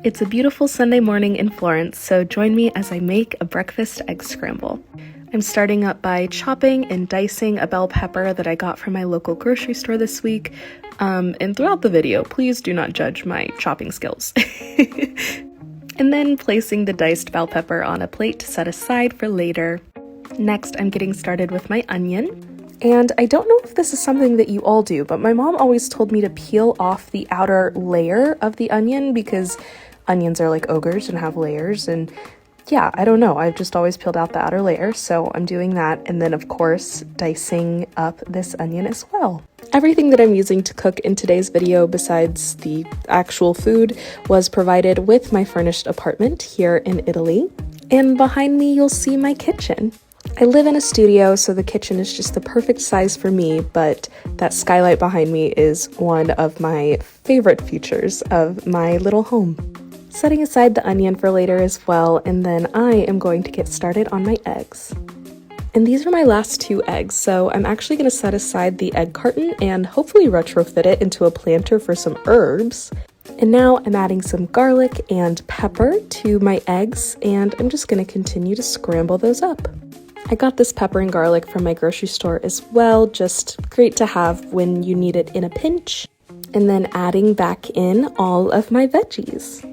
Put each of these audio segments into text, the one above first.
It's a beautiful Sunday morning in Florence, so join me as I make a breakfast egg scramble. I'm starting up by chopping and dicing a bell pepper that I got from my local grocery store this week. And throughout the video, please do not judge my chopping skills. And then placing the diced bell pepper on a plate to set aside for later. Next, I'm getting started with my onion. And I don't know if this is something that you all do, but my mom always told me to peel off the outer layer of the onion because onions are like ogres and have layers. And yeah, I don't know. I've just always peeled out the outer layer, so I'm doing that. And then, of course, dicing up this onion as well. Everything that I'm using to cook in today's video, besides the actual food, was provided with my furnished apartment here in Italy. And behind me, you'll see my kitchen. I live in a studio, so the kitchen is just the perfect size for me, but that skylight behind me is one of my favorite features of my little home. Setting aside the onion for later as well, and then I am going to get started on my eggs. And these are my last 2 eggs, so I'm actually going to set aside the egg carton and hopefully retrofit it into a planter for some herbs. And now I'm adding some garlic and pepper to my eggs, and I'm just going to continue to scramble those up. I got this pepper and garlic from my grocery store as well, just great to have when you need it in a pinch. And then adding back in all of my veggies.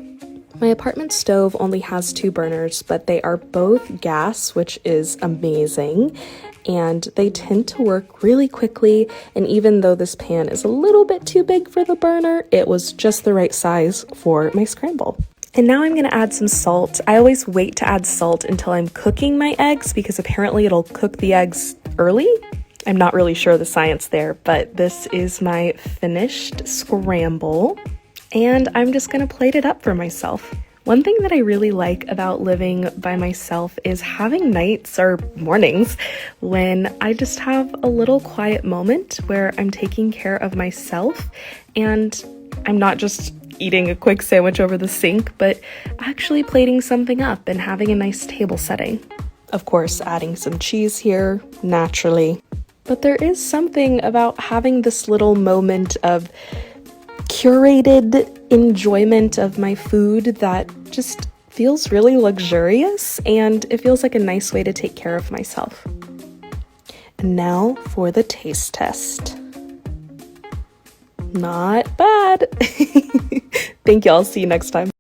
My apartment stove only has 2 burners, but they are both gas, which is amazing. And they tend to work really quickly. And even though this pan is a little bit too big for the burner, it was just the right size for my scramble. And now I'm going to add some salt. I always wait to add salt until I'm cooking my eggs because apparently it'll cook the eggs early. I'm not really sure the science there, but this is my finished scramble. And I'm just going to plate it up for myself. One thing that I really like about living by myself is having nights or mornings when I just have a little quiet moment where I'm taking care of myself and I'm not just eating a quick sandwich over the sink, but actually plating something up and having a nice table setting. Of course, adding some cheese here, naturally. But there is something about having this little moment of curated enjoyment of my food that just feels really luxurious, and it feels like a nice way to take care of myself. And now for the taste test. Not bad. Thank y'all. See you next time.